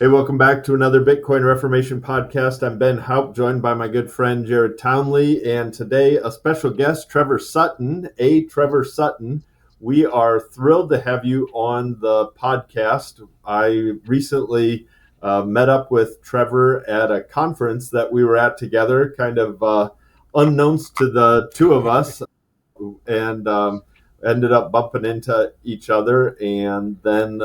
Hey, welcome back to another Bitcoin Reformation podcast. I'm Ben Haupt, joined by my good friend Jared Townley, and today a special guest, Trevor Sutton. Trevor Sutton, we are thrilled to have you on the podcast. I recently met up with Trevor at a conference that we were at together, kind of unknowns to the two of us, and ended up bumping into each other, and then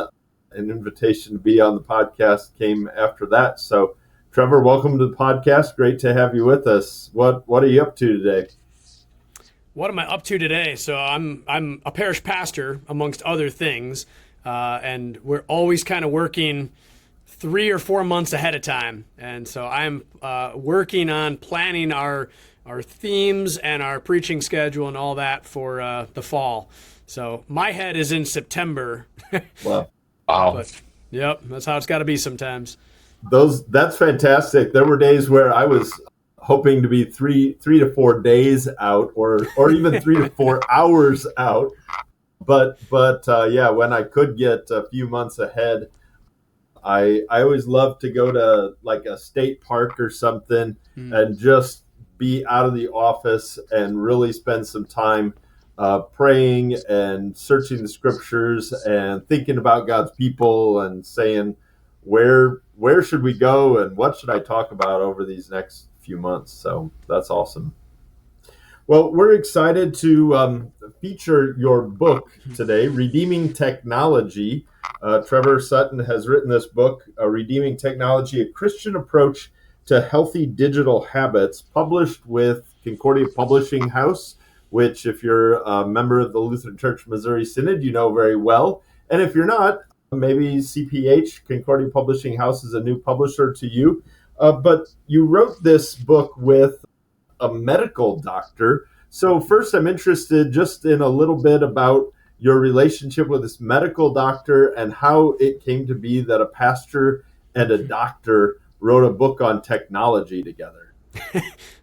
an invitation to be on the podcast came after that. So, Trevor, welcome to the podcast. Great to have you with us. What are you up to today? What am I up to today? So I'm a parish pastor, amongst other things, and we're always kind of working 3 or 4 months ahead of time. And so I'm working on planning our themes and our preaching schedule and all that for the fall. So my head is in September. Wow. But, yep, that's how it's got to be sometimes. That's fantastic. There were days where I was hoping to be three to 4 days out, or even 3 to 4 hours out. But yeah, when I could get a few months ahead, I always love to go to like a state park or something and just be out of the office and really spend some time praying and searching the scriptures and thinking about God's people and saying, where should we go and what should I talk about over these next few months? So that's awesome. Well, we're excited to feature your book today, Redeeming Technology. Trevor Sutton has written this book, Redeeming Technology, a Christian Approach to Healthy Digital Habits, published with Concordia Publishing House, which if you're a member of the Lutheran Church Missouri Synod, you know very well. And if you're not, maybe CPH, Concordia Publishing House, is a new publisher to you. But you wrote this book with a medical doctor. So first, I'm interested just in a little bit about your relationship with this medical doctor and how it came to be that a pastor and a doctor wrote a book on technology together.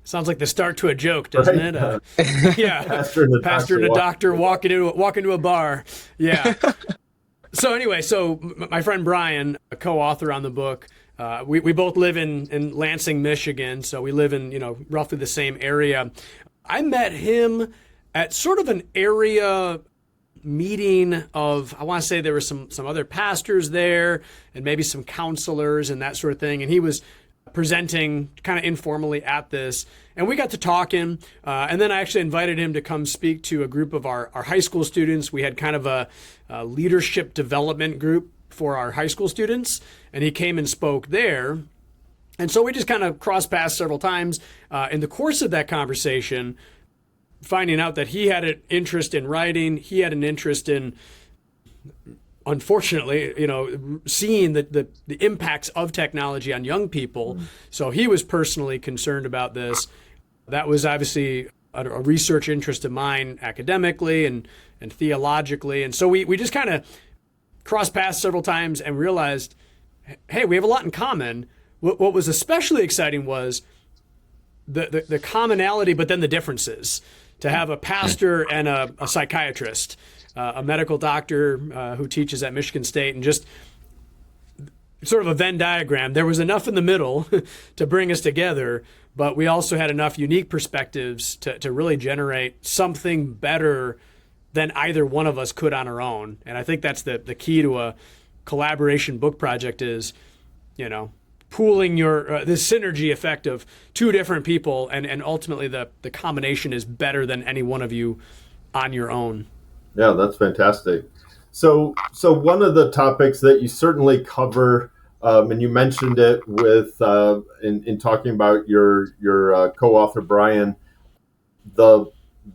Sounds like the start to a joke, doesn't it? Yeah, pastor and a doctor walk into a bar. Yeah. So anyway, my friend Brian, a co-author on the book, we both live in Lansing, Michigan, so we live in roughly the same area. I met him at sort of an area meeting of, I want to say there were some other pastors there and maybe some counselors and that sort of thing, and he was presenting kind of informally at this, and we got to talking, and then I actually invited him to come speak to a group of our high school students. We had kind of a leadership development group for our high school students, and he came and spoke there. And so we just kind of crossed paths several times. In the course of that conversation, finding out that he had an interest in writing, he had an interest in, unfortunately, seeing the impacts of technology on young people. So he was personally concerned about this. That was obviously a research interest of mine academically and theologically. And so we just kind of crossed paths several times and realized, hey, we have a lot in common. What was especially exciting was the commonality, but then the differences. To have a pastor and a psychiatrist, a medical doctor who teaches at Michigan State, and just sort of a Venn diagram. There was enough in the middle to bring us together, but we also had enough unique perspectives to really generate something better than either one of us could on our own. And I think that's the key to a collaboration book project is, pooling your the synergy effect of two different people, and ultimately the combination is better than any one of you on your own. Yeah, that's fantastic. So one of the topics that you certainly cover, and you mentioned it with in talking about your co-author Brian, the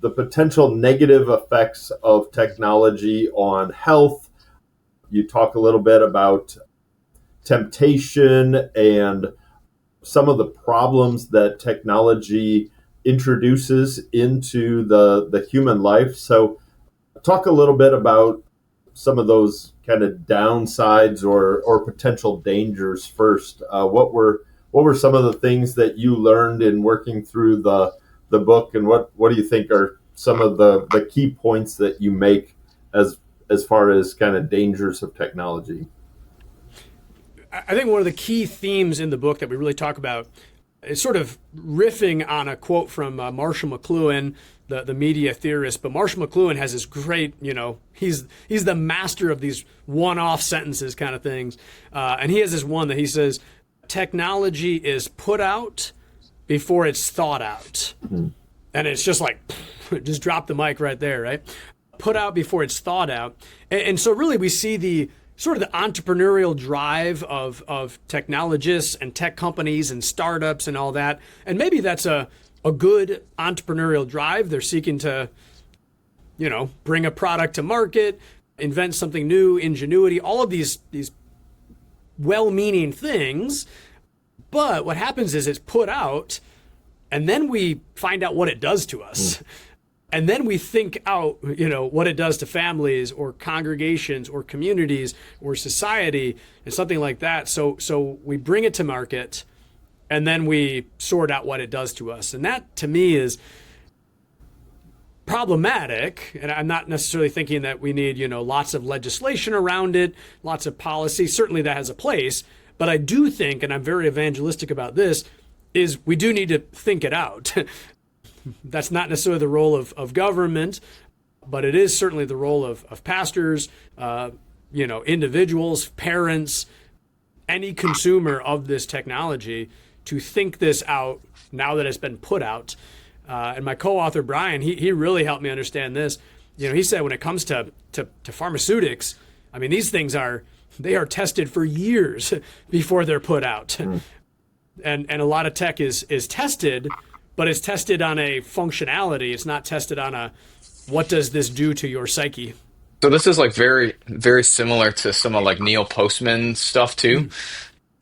potential negative effects of technology on health. You talk a little bit about temptation and some of the problems that technology introduces into the human life. So talk a little bit about some of those kind of downsides or potential dangers first. What were some of the things that you learned in working through the book, and what do you think are some of the key points that you make as far as kind of dangers of technology? I think one of the key themes in the book that we really talk about is sort of riffing on a quote from Marshall McLuhan, the media theorist. But Marshall McLuhan has this great, he's the master of these one-off sentences kind of things. And he has this one that he says, technology is put out before it's thought out. Mm-hmm. And it's just like, just drop the mic right there, right? Put out before it's thought out. And so really we see the sort of the entrepreneurial drive of technologists and tech companies and startups and all that. And maybe that's a good entrepreneurial drive. They're seeking to, bring a product to market, invent something new, ingenuity, all of these well-meaning things. But what happens is it's put out, and then we find out what it does to us. And then we think out, what it does to families or congregations or communities or society and something like that. So we bring it to market, and then we sort out what it does to us. And that, to me, is problematic. And I'm not necessarily thinking that we need, lots of legislation around it, lots of policy. Certainly that has a place. But I do think, and I'm very evangelistic about this, is we do need to think it out. That's not necessarily the role of government, but it is certainly the role of pastors, individuals, parents, any consumer of this technology to think this out now that it's been put out. And my co-author, Brian, he really helped me understand this. He said when it comes to pharmaceutics, I mean, these things they are tested for years before they're put out. Mm. And a lot of tech is tested, but it's tested on a functionality. It's not tested on what does this do to your psyche? So this is like very, very similar to some of like Neil Postman's stuff too. Mm.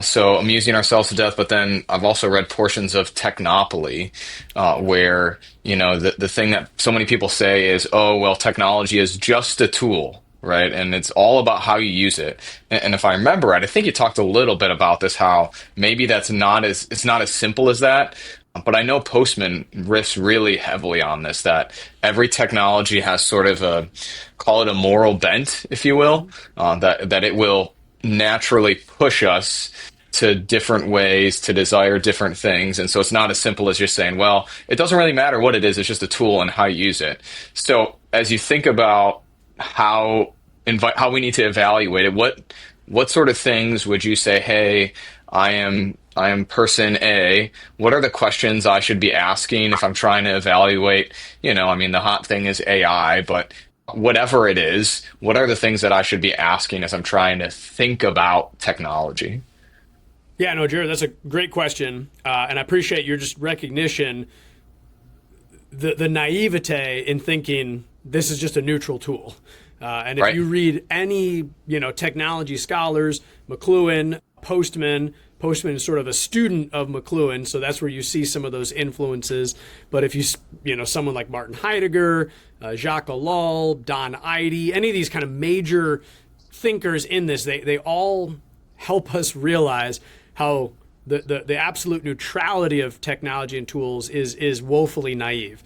So amusing ourselves to death, but then I've also read portions of Technopoly, where, the thing that so many people say is, oh, well, technology is just a tool, right? And it's all about how you use it. And if I remember right, I think you talked a little bit about this, how maybe it's not as simple as that. But I know Postman riffs really heavily on this, that every technology has sort of call it a moral bent, if you will, that it will naturally push us to different ways to desire different things. And so it's not as simple as just saying, well, it doesn't really matter what it is, it's just a tool and how you use it. So as you think about how we need to evaluate it, what sort of things would you say, hey, I am person A, what are the questions I should be asking if I'm trying to evaluate, the hot thing is AI, but whatever it is, what are the things that I should be asking as I'm trying to think about technology? Yeah, no, Jared, that's a great question. And I appreciate your just recognition, the naivete in thinking this is just a neutral tool. And if right. you read any, technology scholars, McLuhan, Postman is sort of a student of McLuhan, so that's where you see some of those influences. But if someone like Martin Heidegger, Jacques Ellul, Don Eide, any of these kind of major thinkers in this, they all help us realize how the absolute neutrality of technology and tools is woefully naive.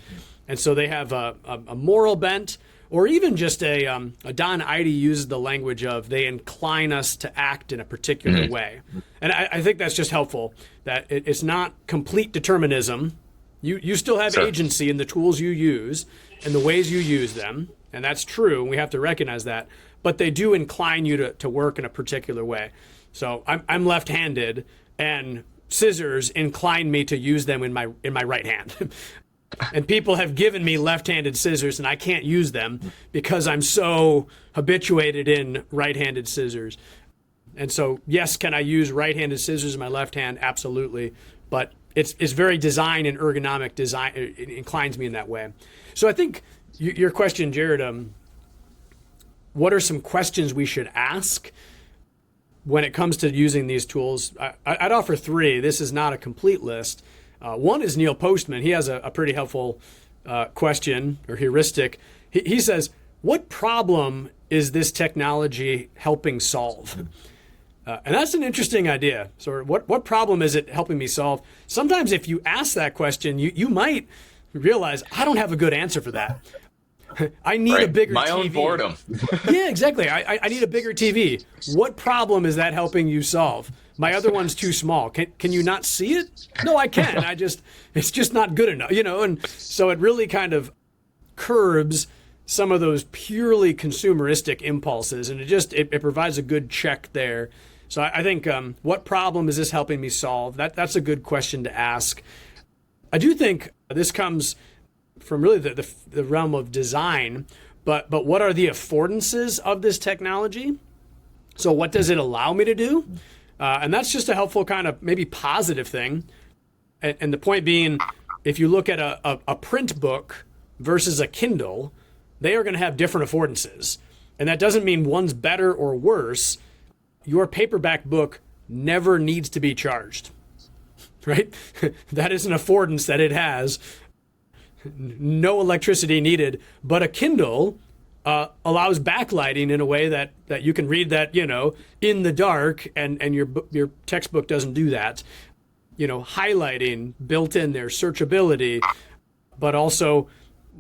And so they have a moral bent, or even just a Don Eide uses the language of they incline us to act in a particular mm-hmm. way. And I think that's just helpful, that it's not complete determinism. You still have sure. agency in the tools you use and the ways you use them, and that's true, and we have to recognize that. But they do incline you to work in a particular way. So I'm left-handed, and scissors incline me to use them in my right hand. And people have given me left-handed scissors, and I can't use them because I'm so habituated in right-handed scissors. And so, yes, can I use right-handed scissors in my left hand? Absolutely. But it's very design and ergonomic design. It inclines me in that way. So I think your question, Jared, what are some questions we should ask when it comes to using these tools? I'd offer three. This is not a complete list. One is Neil Postman. He has a pretty helpful question or heuristic. He says, what problem is this technology helping solve? And that's an interesting idea. So what problem is it helping me solve? Sometimes if you ask that question, you might realize I don't have a good answer for that. I need a bigger my TV. own boredom. Yeah, exactly. I need a bigger TV. What problem is that helping you solve? My other one's too small. Can you not see it? No, I can. It's just not good enough, and so it really kind of curbs some of those purely consumeristic impulses, and it provides a good check there. So I think, what problem is this helping me solve? That's a good question to ask. I do think this comes from really the realm of design, but what are the affordances of this technology? So what does it allow me to do? And that's just a helpful kind of maybe positive thing. And the point being, if you look at a print book versus a Kindle, they are going to have different affordances. And that doesn't mean one's better or worse. Your paperback book never needs to be charged, right? That is an affordance that it has. No electricity needed. But a Kindle allows backlighting in a way that you can read that, in the dark, and your textbook doesn't do that. Highlighting built in there, searchability, but also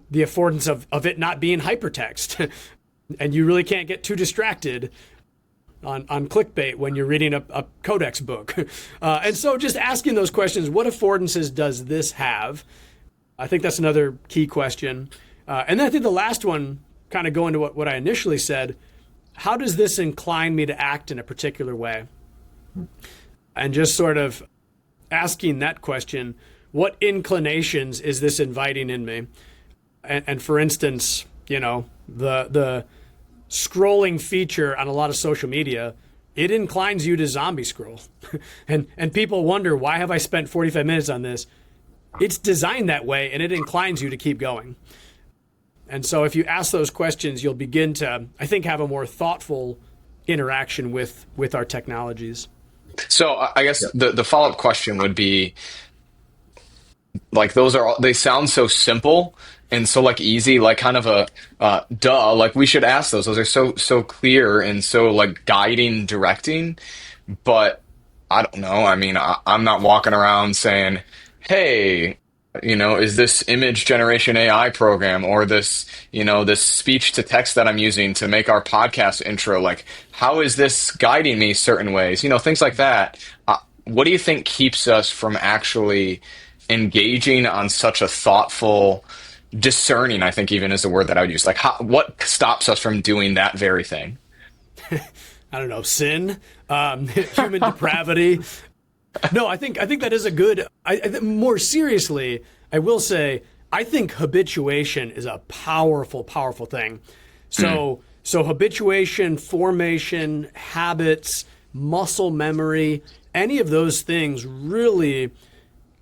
the affordance of it not being hypertext. And you really can't get too distracted on clickbait when you're reading a codex book. And so just asking those questions, what affordances does this have? I think that's another key question. And then I think the last one, kind of going to what I initially said, how does this incline me to act in a particular way? And just sort of asking that question, what inclinations is this inviting in me? And for instance, the scrolling feature on a lot of social media, it inclines you to zombie scroll. and people wonder, why have I spent 45 minutes on this? It's designed that way, and it inclines you to keep going. And so if you ask those questions, you'll begin to, I think, have a more thoughtful interaction with our technologies. So I guess the follow-up question would be, like, they sound so simple and so like easy, like kind of a duh, like we should ask those. Those are so clear and so like guiding, directing. But I don't know. I mean, I'm not walking around saying, hey, is this image generation AI program or this speech to text that I'm using to make our podcast intro, like, how is this guiding me certain ways? Things like that. What do you think keeps us from actually engaging on such a thoughtful, discerning, I think even is the word that I would use. Like, what stops us from doing that very thing? I don't know, sin, human depravity. No, I think that is a good. More seriously, I will say, I think habituation is a powerful, powerful thing. So habituation, formation, habits, muscle memory, any of those things really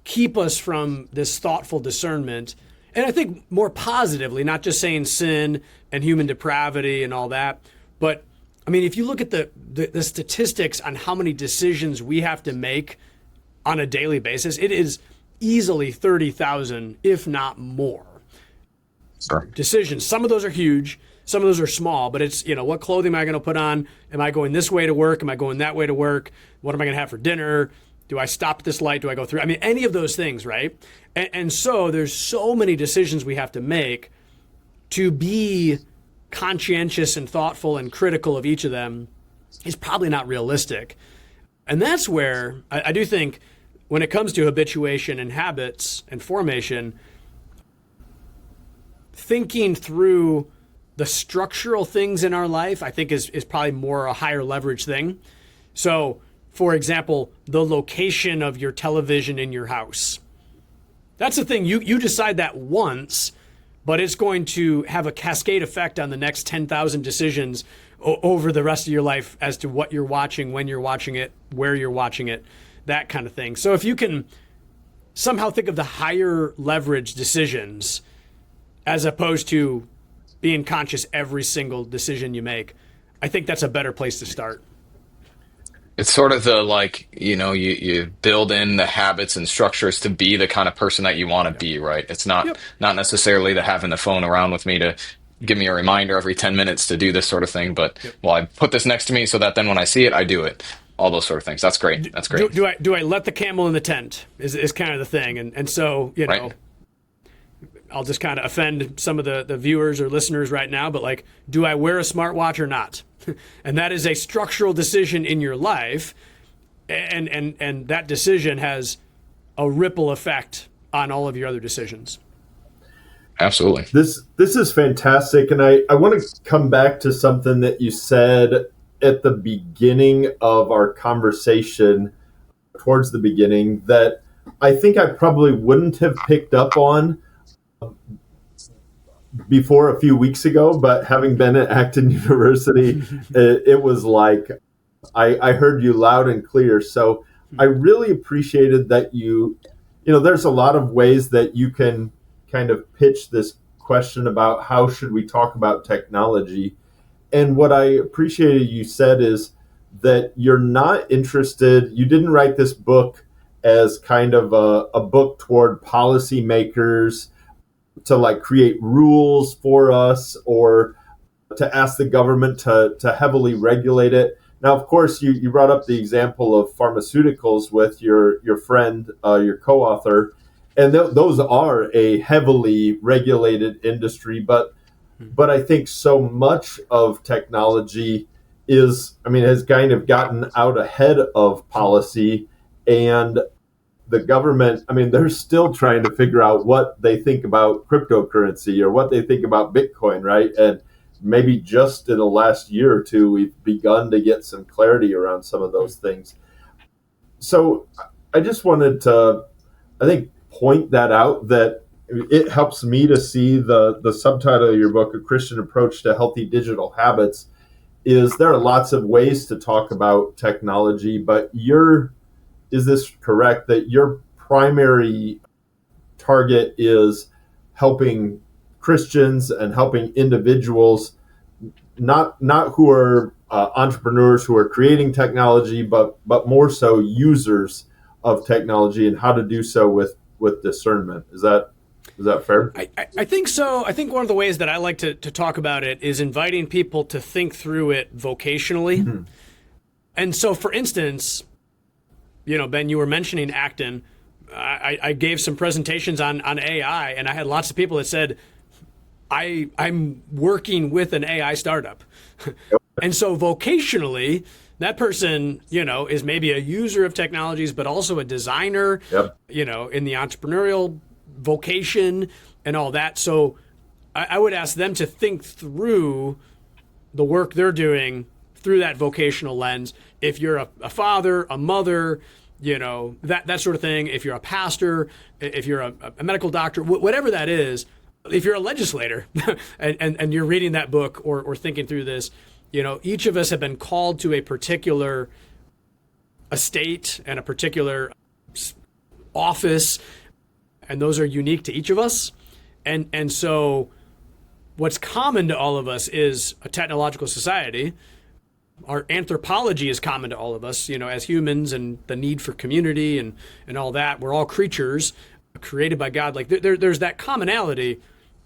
keep us from this thoughtful discernment. And I think more positively, not just saying sin and human depravity and all that, but I mean, if you look at the statistics on how many decisions we have to make on a daily basis, it is easily 30,000, if not more. Sure. Decisions. Some of those are huge. Some of those are small, but it's, what clothing am I going to put on? Am I going this way to work? Am I going that way to work? What am I going to have for dinner? Do I stop at this light? Do I go through? I mean, any of those things, right? And so there's so many decisions we have to make. To be conscientious and thoughtful and critical of each of them is probably not realistic. And that's where I do think when it comes to habituation and habits and formation, thinking through the structural things in our life, I think is probably more a higher leverage thing. So, for example, the location of your television in your house. That's the thing. You decide that once, but it's going to have a cascade effect on the next 10,000 decisions over the rest of your life as to what you're watching, when you're watching it, where you're watching it, that kind of thing. So if you can somehow think of the higher leverage decisions as opposed to being conscious every single decision you make, I think that's a better place to start. It's sort of the, like, you build in the habits and structures to be the kind of person that you want to be, right? It's not necessarily the having the phone around with me to give me a reminder every 10 minutes to do this sort of thing, but well, I put this next to me so that then when I see it, I do it. All those sort of things. That's great. That's great. Do I let the camel in the tent is kind of the thing. And so, right. I'll just kind of offend some of the viewers or listeners right now, but like, do I wear a smartwatch or not? And that is a structural decision in your life, and that decision has a ripple effect on all of your other decisions. Absolutely. This is fantastic, and I want to come back to something that you said at the beginning of our conversation, towards the beginning, that I think I probably wouldn't have picked up on before a few weeks ago, but having been at Acton University, it was like I heard you loud and clear. So I really appreciated that there's a lot of ways that you can kind of pitch this question about how should we talk about technology. And what I appreciated you said is that you're not interested, you didn't write this book as kind of a book toward policymakers to like create rules for us or to ask the government to heavily regulate it. Now, of course, you brought up the example of pharmaceuticals with your friend, your co-author, and those are a heavily regulated industry. But I think so much of technology has kind of gotten out ahead of policy, and the government, they're still trying to figure out what they think about cryptocurrency or what they think about Bitcoin, right? And maybe just in the last year or two, we've begun to get some clarity around some of those things. So I just wanted to, I think, point that out, that it helps me to see the subtitle of your book, A Christian Approach to Healthy Digital Habits, is there are lots of ways to talk about technology, but is this correct that your primary target is helping Christians and helping individuals, not who are entrepreneurs who are creating technology, but more so users of technology, and how to do so with discernment? Is that fair? I think so. I think one of the ways that I like to talk about it is inviting people to think through it vocationally. Mm-hmm. And so, for instance, Ben, you were mentioning Acton. I gave some presentations on AI, and I had lots of people that said, I'm working with an AI startup. And so vocationally, that person, is maybe a user of technologies, but also a designer, in the entrepreneurial vocation and all that. So I would ask them to think through the work they're doing through that vocational lens. If you're a father, a mother, that sort of thing. If you're a pastor, if you're a medical doctor, whatever that is, if you're a legislator and you're reading that book or thinking through this, each of us have been called to a particular estate and a particular office, and those are unique to each of us. And so what's common to all of us is a technological society. Our anthropology is common to all of us, as humans, and the need for community and all that. We're all creatures created by God. Like there's that commonality,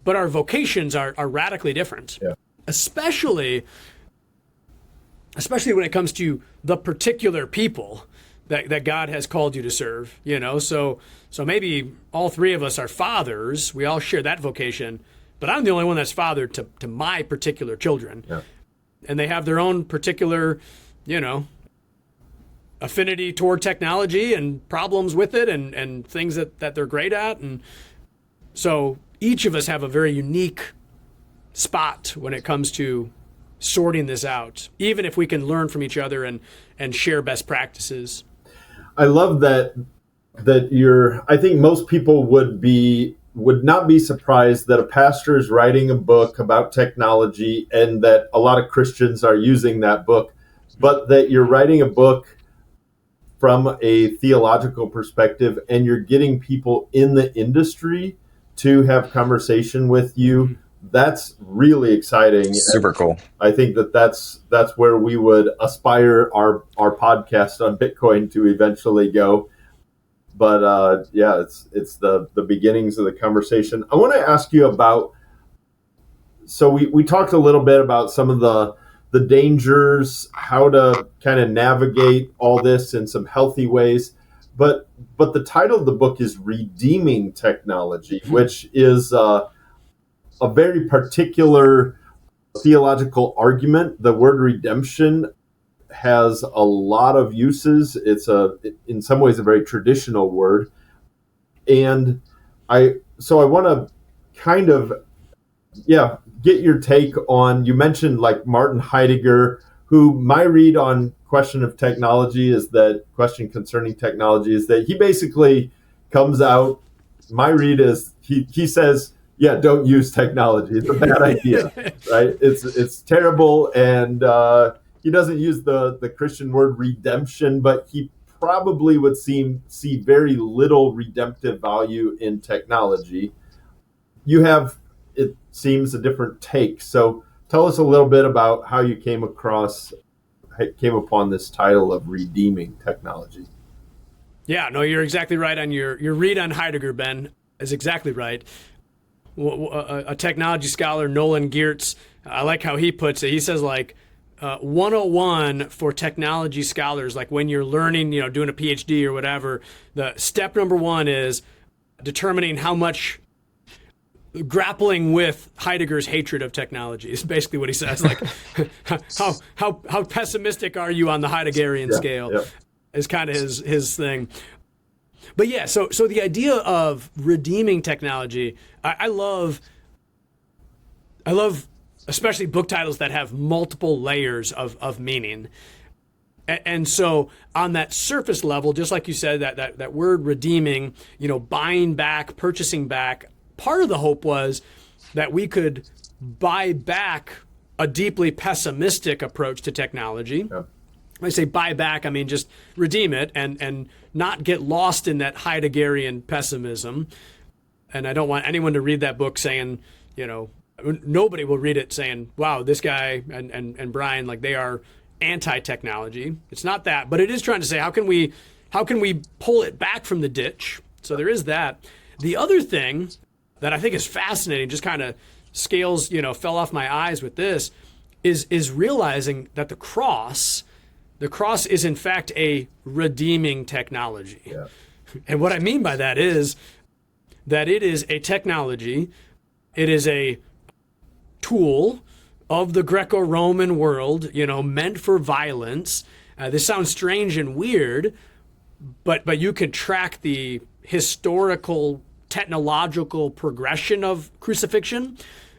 but our vocations are radically different. Yeah. Especially when it comes to the particular people that God has called you to serve. So maybe all three of us are fathers. We all share that vocation, but I'm the only one that's father to my particular children. Yeah. And they have their own particular, affinity toward technology and problems with it and things that they're great at. And so each of us have a very unique spot when it comes to sorting this out, even if we can learn from each other and share best practices. I love that I think most people would not be surprised that a pastor is writing a book about technology and that a lot of Christians are using that book, but that you're writing a book from a theological perspective and you're getting people in the industry to have conversation with you. That's really exciting. Super cool. I think that's where we would aspire our podcast on Bitcoin to eventually go. But it's the beginnings of the conversation. I want to ask you about, so we talked a little bit about some of the dangers, how to kind of navigate all this in some healthy ways. but the title of the book is Redeeming Technology, which is a very particular theological argument. The word redemption has a lot of uses. It's in some ways a very traditional word, and I want to kind of get your take on. You mentioned like Martin Heidegger, who my read on question concerning technology is that he basically comes out. My read is he says, yeah, don't use technology. It's a bad idea, right? It's terrible, and he doesn't use the Christian word redemption, but he probably would see very little redemptive value in technology. You have, it seems, a different take. So tell us a little bit about how you came upon this title of Redeeming Technology. Yeah, no, you're exactly right on your read on Heidegger, Ben, is exactly right. A technology scholar, Nolan Geertz, I like how he puts it. He says, like, 101 for technology scholars, like when you're learning, doing a PhD or whatever, the step number one is determining how much grappling with Heidegger's hatred of technology is basically what he says. Like, how pessimistic are you on the Heideggerian scale is kind of his thing. But yeah, so the idea of redeeming technology, I love especially book titles that have multiple layers of meaning. And so on that surface level, just like you said, that word redeeming, buying back, purchasing back, part of the hope was that we could buy back a deeply pessimistic approach to technology. Yeah. When I say buy back, I mean just redeem it and not get lost in that Heideggerian pessimism. And I don't want anyone to read that book saying, nobody will read it saying, wow, this guy and Brian, like, they are anti-technology. It's not that, but it is trying to say, how can we pull it back from the ditch? So there is that. The other thing that I think is fascinating, just kind of scales, fell off my eyes with this, is realizing that the cross is in fact a redeeming technology. Yeah. And what I mean by that is that it is a technology, it is a tool of the Greco-Roman world, meant for violence. This sounds strange and weird, but you can track the historical, technological progression of crucifixion,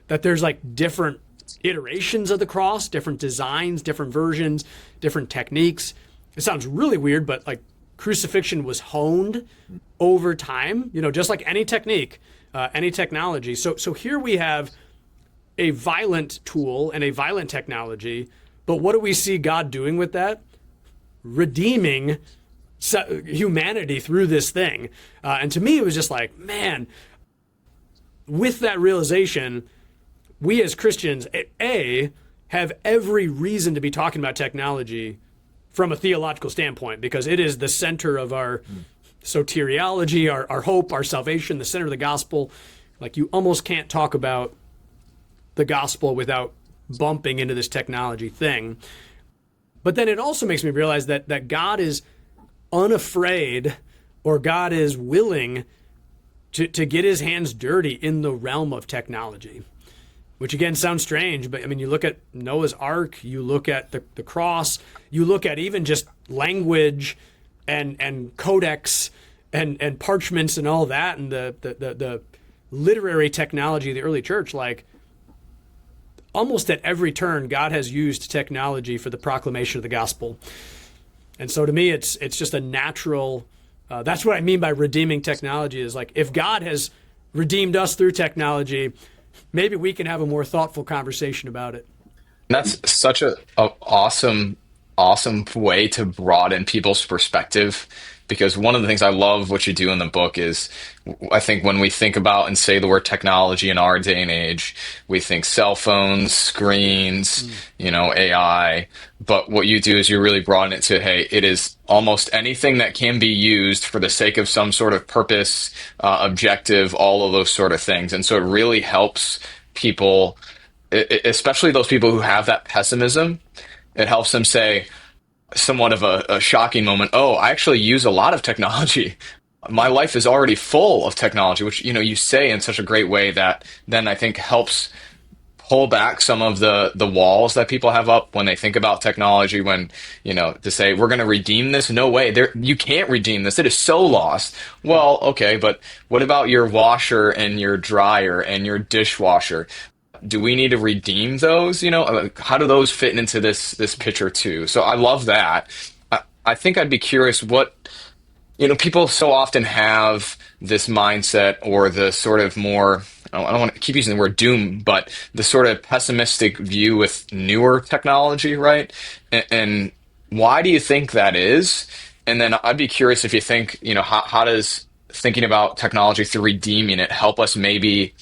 that there's like different iterations of the cross, different designs, different versions, different techniques. It sounds really weird, but like crucifixion was honed over time, just like any technique, any technology. So here we have a violent tool and a violent technology, but what do we see God doing with that? Redeeming humanity through this thing. And to me, it was just like, man, with that realization, we as Christians, have every reason to be talking about technology from a theological standpoint, because it is the center of our soteriology, our hope, our salvation, the center of the gospel. Like, you almost can't talk about the gospel without bumping into this technology thing. But then it also makes me realize that God is unafraid, or God is willing to get his hands dirty in the realm of technology, which again sounds strange, but I mean, you look at Noah's Ark, you look at the cross, you look at even just language and codex and parchments and all that, and the literary technology of the early church. Like, almost at every turn, God has used technology for the proclamation of the gospel. And so to me, it's just a natural, that's what I mean by redeeming technology, is like, if God has redeemed us through technology, maybe we can have a more thoughtful conversation about it. And that's such a awesome way to broaden people's perspective, because one of the things I love what you do in the book is, I think when we think about and say the word technology in our day and age, we think cell phones, screens, AI. But what you do is you really broaden it to, hey, it is almost anything that can be used for the sake of some sort of purpose, objective, all of those sort of things. And so it really helps people, especially those people who have that pessimism. It helps them say, somewhat of a shocking moment. Oh, I actually use a lot of technology. My life is already full of technology, which, you say in such a great way that then I think helps pull back some of the walls that people have up when they think about technology, when, to say we're going to redeem this. No way. You can't redeem this. It is so lost. Well, okay, but what about your washer and your dryer and your dishwasher? Do we need to redeem those? How do those fit into this picture too? So I love that. I think I'd be curious what, people so often have this mindset, or the sort of more, I don't want to keep using the word doom, but the sort of pessimistic view with newer technology, right? And why do you think that is? And then I'd be curious if you think, how does thinking about technology through redeeming it help us maybe,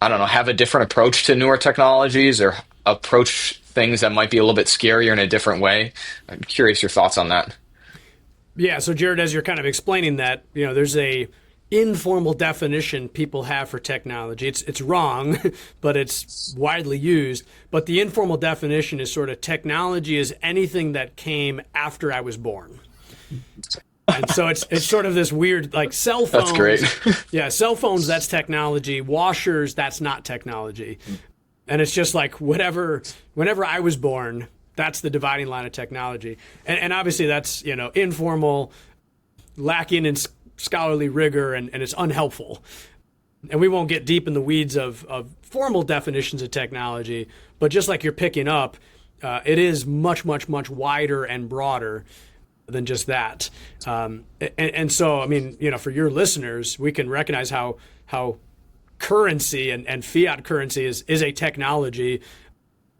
I don't know, have a different approach to newer technologies, or approach things that might be a little bit scarier in a different way? I'm curious your thoughts on that. Yeah, so Jared, as you're kind of explaining that, there's a informal definition people have for technology. It's wrong, but it's widely used. But the informal definition is sort of technology is anything that came after I was born. And so it's sort of this weird, like cell phones. That's great. Yeah, cell phones, that's technology. Washers, that's not technology. And it's just like whenever I was born, that's the dividing line of technology. And obviously that's, informal, lacking in scholarly rigor, and it's unhelpful. And we won't get deep in the weeds of formal definitions of technology, but just like you're picking up, it is much, much, much wider and broader than just that. And so, I mean, for your listeners, we can recognize how currency and fiat currency is a technology,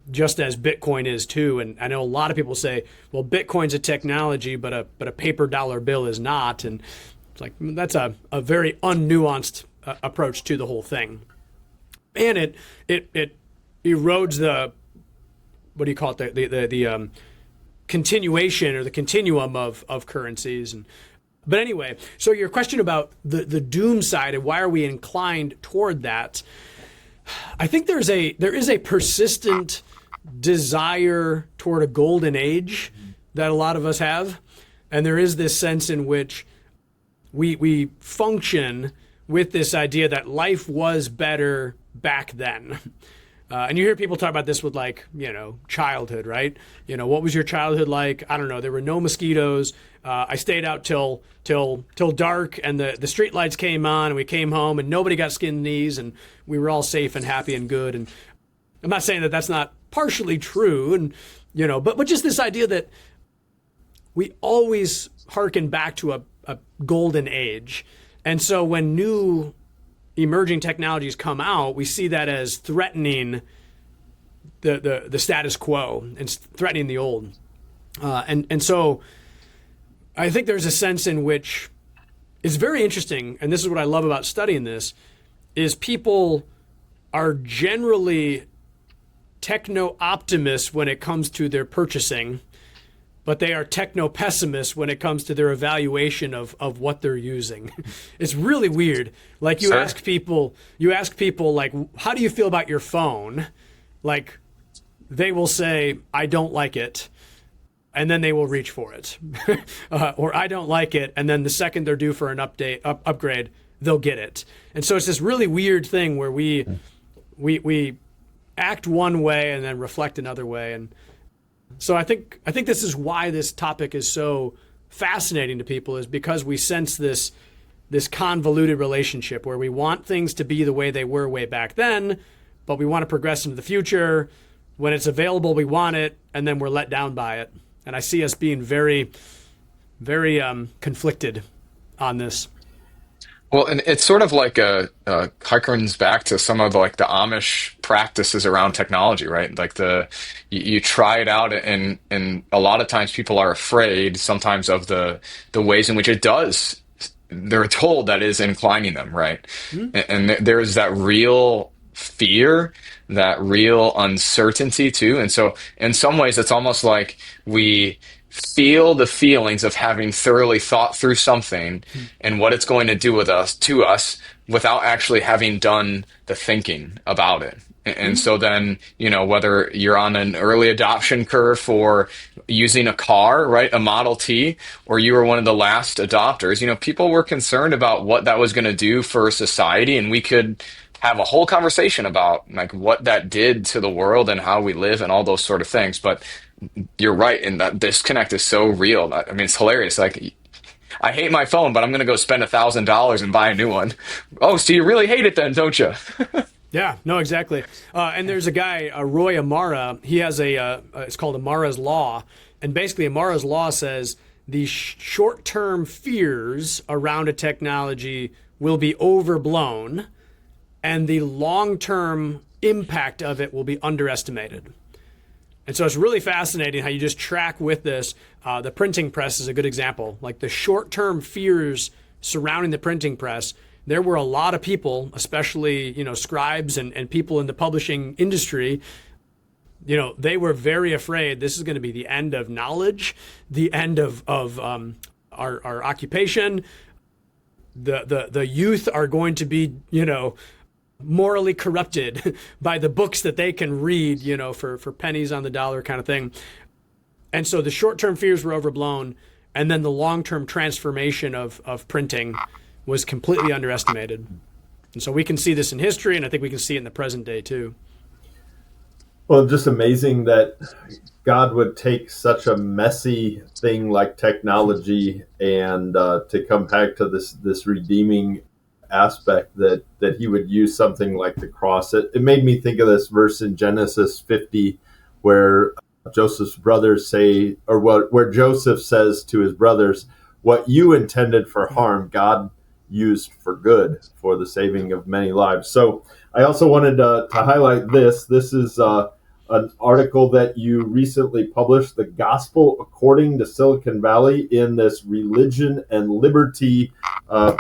just as Bitcoin is too. And I know a lot of people say, well, Bitcoin's a technology, but a paper dollar bill is not. And it's like, that's a very unnuanced approach to the whole thing. And it erodes the, what do you call it, the continuation or the continuum of currencies. But anyway, so your question about the doom side and why are we inclined toward that, I think there is a persistent desire toward a golden age that a lot of us have. And there is this sense in which we function with this idea that life was better back then. And you hear people talk about this with childhood, right? What was your childhood like? I don't know. There were no mosquitoes. I stayed out till dark, and the street lights came on, and we came home, and nobody got skinned knees, and we were all safe and happy and good. And I'm not saying that that's not partially true, and but just this idea that we always hearken back to a golden age. And so when new emerging technologies come out, we see that as threatening the status quo and threatening the old. And so I think there's a sense in which it's very interesting, and this is what I love about studying this, is people are generally techno-optimists when it comes to their purchasing, but they are techno-pessimists when it comes to their evaluation of what they're using. It's really weird. Like you ask people like, how do you feel about your phone? Like they will say, I don't like it. And then they will reach for it. Or I don't like it. And then the second they're due for an upgrade, they'll get it. And so it's this really weird thing where we act one way and then reflect another way. And so I think this is why this topic is so fascinating to people, is because we sense this convoluted relationship where we want things to be the way they were way back then, but we want to progress into the future. When it's available, we want it, and then we're let down by it. And I see us being very, very conflicted on this. Well, and it's sort of like harkens back to some of the Amish practices around technology, right? Like you try it out, and a lot of times people are afraid sometimes of the ways in which it does. They're told that is inclining them, right? Mm-hmm. And there's that real fear, that real uncertainty too. And so in some ways, it's almost like we feel the feelings of having thoroughly thought through something and what it's going to do to us without actually having done the thinking about it. And so then, whether you're on an early adoption curve for using a car, right, a Model T, or you were one of the last adopters, people were concerned about what that was going to do for society, and we could have a whole conversation about like what that did to the world and how we live and all those sort of things. But you're right, and that disconnect is so real. I mean, it's hilarious. Like, I hate my phone, but I'm going to go spend $1,000 and buy a new one. Oh, so you really hate it then, don't you? Yeah, no, exactly. And there's a guy, Roy Amara. He has it's called Amara's Law. And basically, Amara's Law says the short-term fears around a technology will be overblown, and the long-term impact of it will be underestimated. And so it's really fascinating how you just track with this. The printing press is a good example. Like the short-term fears surrounding the printing press, there were a lot of people, especially, scribes and people in the publishing industry, they were very afraid this is going to be the end of knowledge, the end of our occupation. The youth are going to be, morally corrupted by the books that they can read, for pennies on the dollar kind of thing. And so the short-term fears were overblown, and then the long-term transformation of printing was completely underestimated. And so we can see this in history, and I think we can see it in the present day too. Well, just amazing that God would take such a messy thing like technology and to come back to this redeeming aspect that he would use something like the cross. It made me think of this verse in Genesis 50 where Joseph's brothers say, or where Joseph says to his brothers, what you intended for harm, God used for good, for the saving of many lives. So I also wanted to highlight this. This is an article that you recently published, The Gospel According to Silicon Valley, in this Religion and Liberty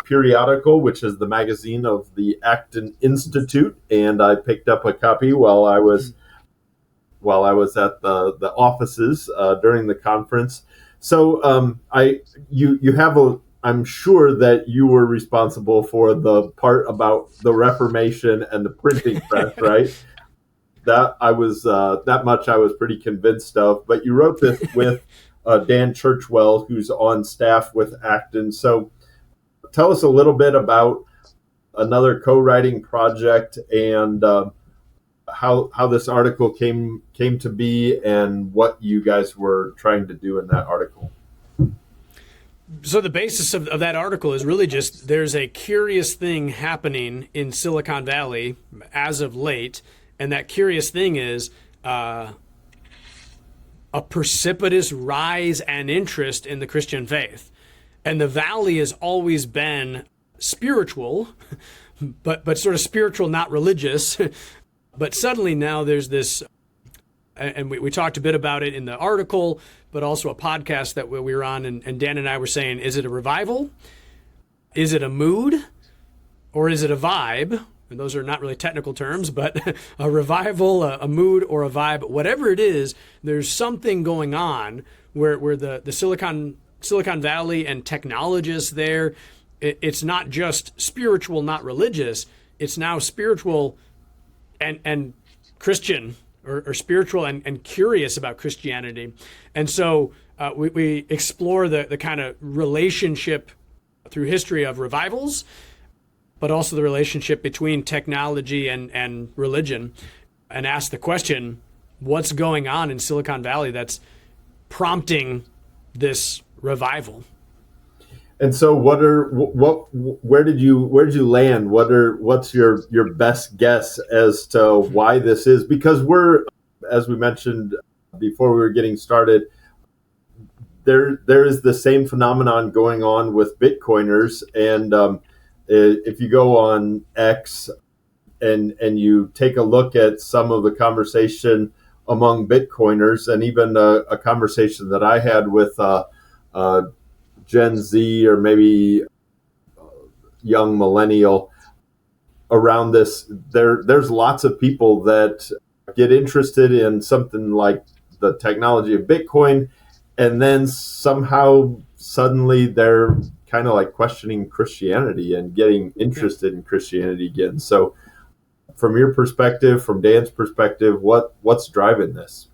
periodical, which is the magazine of the Acton Institute. And I picked up a copy while I was at the offices during the conference. So you have I'm sure that you were responsible for the part about the Reformation and the printing press, right? That much I was pretty convinced of. But you wrote this with Dan Churchwell, who's on staff with Acton. So tell us a little bit about another co-writing project and how this article came to be and what you guys were trying to do in that article. So the basis of that article is really just there's a curious thing happening in Silicon Valley as of late, and that curious thing is a precipitous rise and interest in the Christian faith. And the Valley has always been spiritual, but sort of spiritual, not religious. But suddenly now there's this, and we talked a bit about it in the article, but also a podcast that we were on, and Dan and I were saying, is it a revival? Is it a mood? Or is it a vibe? And those are not really technical terms, but a revival, a mood, or a vibe, whatever it is, there's something going on where the Silicon Valley and technologists there, it's not just spiritual, not religious. It's now spiritual and Christian, or spiritual and curious about Christianity. And so we explore the kind of relationship through history of revivals, but also the relationship between technology and religion, and ask the question, what's going on in Silicon Valley that's prompting this revival? And so where did you land? What's your best guess as to why this is? Because we're, as we mentioned before we were getting started, there is the same phenomenon going on with Bitcoiners. And if you go on X and you take a look at some of the conversation among Bitcoiners, and even a conversation that I had with Gen Z or maybe young millennial around this, there's lots of people that get interested in something like the technology of Bitcoin, and then somehow suddenly they're kind of like questioning Christianity and getting interested in Christianity again. So from your perspective, from Dan's perspective, what's driving this?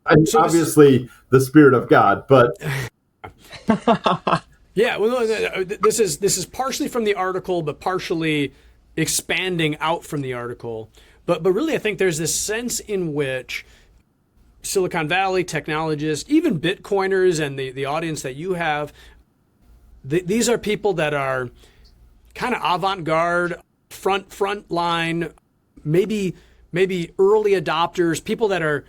And So obviously the Spirit of God, but yeah, well, this is partially from the article, but partially expanding out from the article. But really, I think there's this sense in which Silicon Valley technologists, even Bitcoiners, and the audience that you have, these are people that are kind of avant-garde, front line, maybe early adopters, people that are,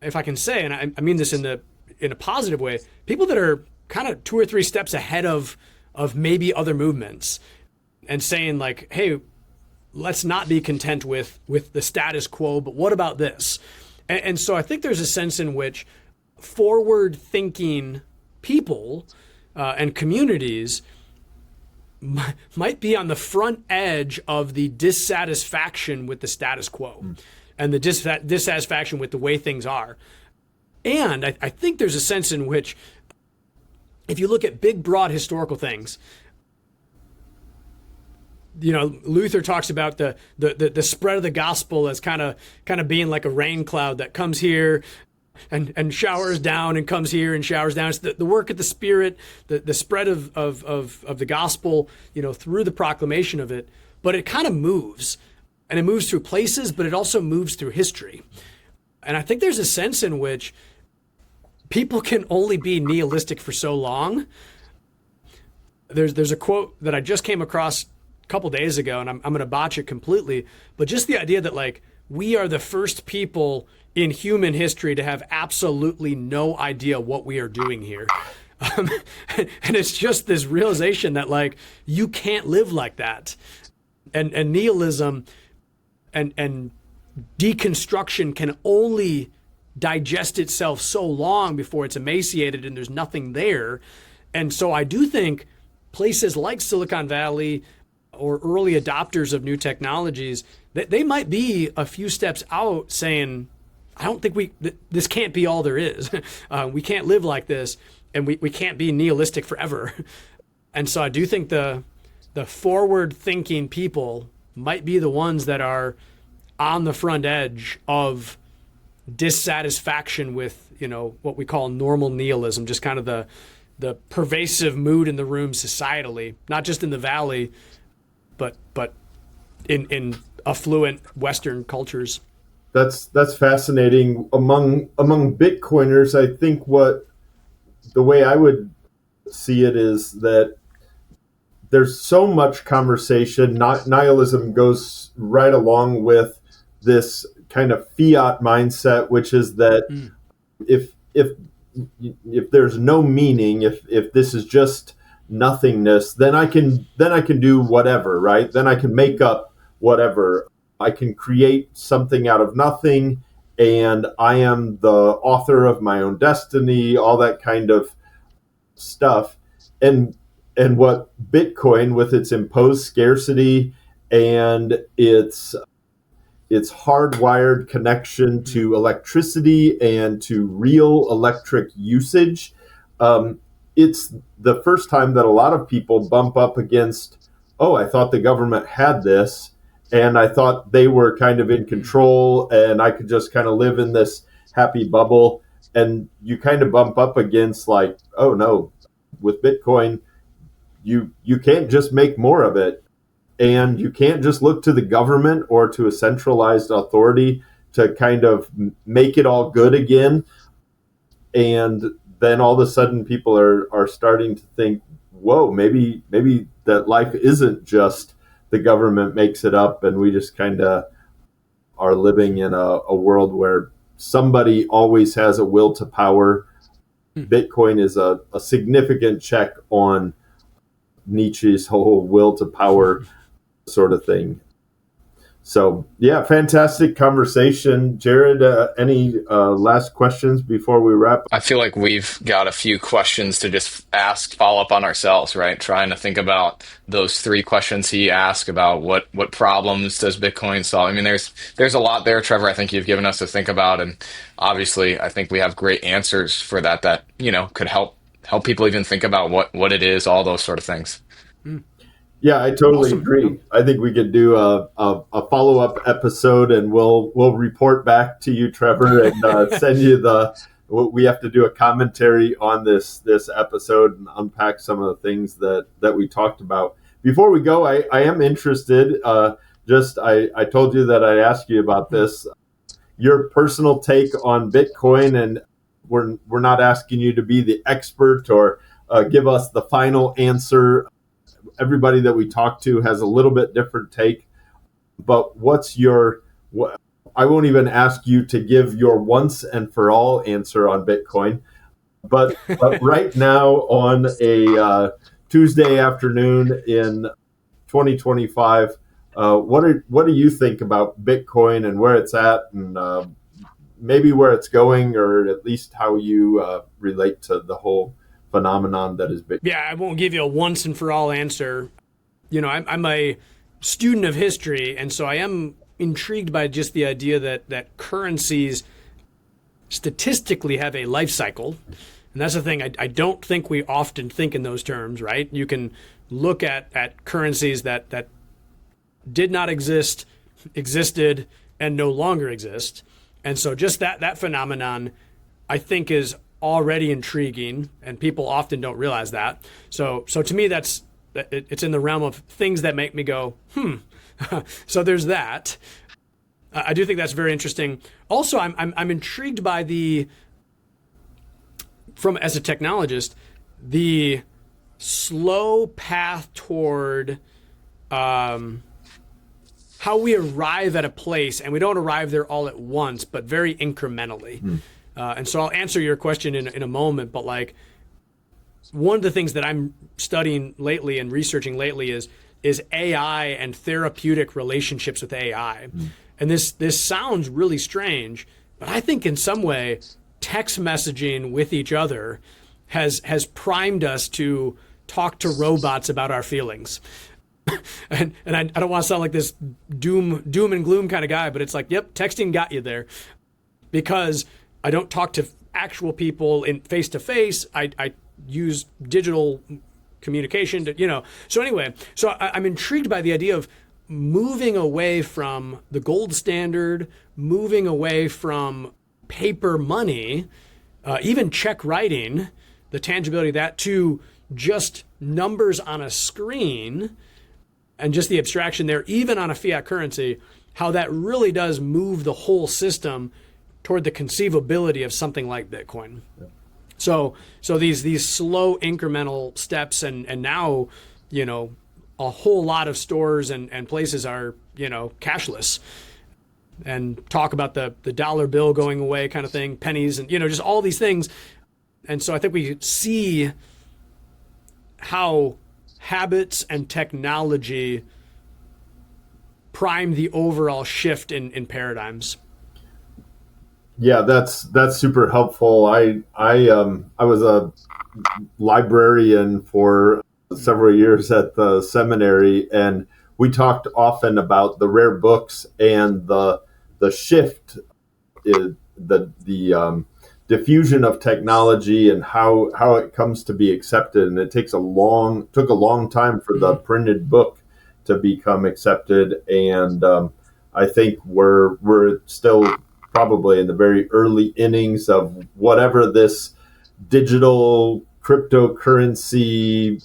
if I can say, and I mean this in a positive way, people that are kind of 2 or 3 steps ahead of maybe other movements, and saying like, hey, let's not be content with the status quo, but what about this? And so I think there's a sense in which forward-thinking people and communities might be on the front edge of the dissatisfaction with the status quo and the dissatisfaction with the way things are. And I think there's a sense in which, if you look at big, broad historical things, Luther talks about the spread of the gospel as kind of being like a rain cloud that comes here and showers down and comes here and showers down. It's the work of the Spirit, the spread of the gospel, through the proclamation of it. But it kind of moves, and it moves through places, but it also moves through history. And I think there's a sense in which people can only be nihilistic for so long. There's a quote that I just came across a couple days ago, and I'm going to botch it completely, but just the idea that like we are the first people in human history to have absolutely no idea what we are doing here. And it's just this realization that like you can't live like that. And nihilism and deconstruction can only digest itself so long before it's emaciated and there's nothing there. And so I do think places like Silicon Valley or early adopters of new technologies, they might be a few steps out saying, I don't think this can't be all there is. We can't live like this, and we can't be nihilistic forever. And so I do think the forward-thinking people might be the ones that are on the front edge of dissatisfaction with, what we call normal nihilism, just kind of the pervasive mood in the room societally, not just in the Valley, but in affluent Western cultures. That's fascinating. Among Bitcoiners, I think the way I would see it is that there's so much conversation. Nihilism goes right along with this kind of fiat mindset, which is that if there's no meaning, if this is just nothingness, then I can do whatever, right? Then I can make up whatever. I can create something out of nothing, and I am the author of my own destiny, all that kind of stuff. And what Bitcoin, with its imposed scarcity and its hardwired connection to electricity and to real electric usage, it's the first time that a lot of people bump up against, oh, I thought the government had this, and I thought they were kind of in control, and I could just kind of live in this happy bubble. And you kind of bump up against like, oh no, with Bitcoin, you can't just make more of it. And you can't just look to the government or to a centralized authority to kind of make it all good again. And then all of a sudden people are starting to think, whoa, maybe that life isn't just the government makes it up and we just kind of are living in a world where somebody always has a will to power. Bitcoin is a significant check on Nietzsche's whole will to power sort of thing. So, yeah, fantastic conversation. Jared, any last questions before we wrap? I feel like we've got a few questions to just follow up on ourselves, right? Trying to think about those 3 questions he asked about what problems does Bitcoin solve? I mean, there's a lot there, Trevor, I think you've given us to think about. And obviously, I think we have great answers for that could help people even think about what it is, all those sort of things. Yeah, I totally agree. I think we could do a follow-up episode, and we'll report back to you, Trevor, and send you the we have to do a commentary on this episode and unpack some of the things that we talked about. Before we go, I am interested. I told you that I'd ask you about this. Your personal take on Bitcoin, and we're not asking you to be the expert or give us the final answer. Everybody that we talk to has a little bit different take, but I won't even ask you to give your once and for all answer on Bitcoin, but right now on a Tuesday afternoon in 2025, what do you think about Bitcoin and where it's at, and maybe where it's going, or at least how you relate to the whole phenomenon that is Bitcoin? Yeah, I won't give you a once and for all answer. I'm a student of history, and so I am intrigued by just the idea that currencies statistically have a life cycle. And that's the thing. I don't think we often think in those terms, right? You can look at currencies that did not exist, existed, and no longer exist. And so just that phenomenon, I think, is already intriguing, and people often don't realize that. So to me, it's in the realm of things that make me go, So there's that. I do think that's very interesting. Also, I'm intrigued by as a technologist, the slow path toward how we arrive at a place, and we don't arrive there all at once, but very incrementally. And so I'll answer your question in a moment, but like one of the things that I'm studying lately and researching lately is AI and therapeutic relationships with AI. And this sounds really strange, but I think in some way text messaging with each other has primed us to talk to robots about our feelings. and I don't want to sound like this doom and gloom kind of guy, but it's like, yep, texting got you there. Because I don't talk to actual people in face to face. I use digital communication to, So anyway, I'm intrigued by the idea of moving away from the gold standard, moving away from paper money, even check writing, the tangibility of that, to just numbers on a screen, and just the abstraction there, even on a fiat currency, how that really does move the whole system toward the conceivability of something like Bitcoin. Yeah. So these slow incremental steps, and now, a whole lot of stores and places are, cashless, and talk about the dollar bill going away kind of thing, pennies, and, just all these things. And so I think we see how habits and technology prime the overall shift in paradigms. Yeah, that's super helpful. I was a librarian for several years at the seminary, and we talked often about the rare books and the shift, the diffusion of technology and how it comes to be accepted. And it took a long time for the printed book to become accepted. And I think we're still probably in the very early innings of whatever this digital currency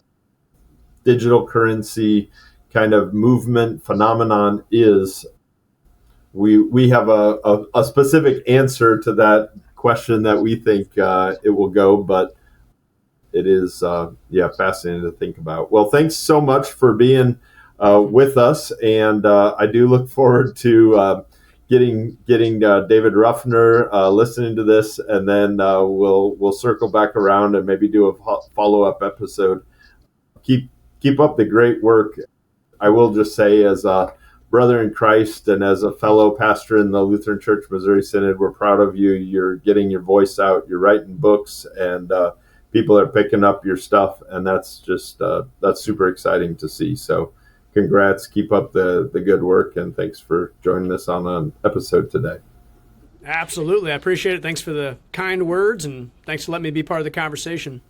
kind of movement phenomenon is. We have a specific answer to that question that we think it will go, but it is fascinating to think about. Well, thanks so much for being with us, and I do look forward to getting David Ruffner listening to this, and then we'll circle back around and maybe do a follow-up episode. Keep up the great work. I will just say, as a brother in Christ and as a fellow pastor in the Lutheran Church Missouri Synod, we're proud of you. You're getting your voice out. You're writing books, and people are picking up your stuff, and that's just that's super exciting to see. So congrats, keep up the good work, and thanks for joining us on an episode today. Absolutely. I appreciate it. Thanks for the kind words, and thanks for letting me be part of the conversation.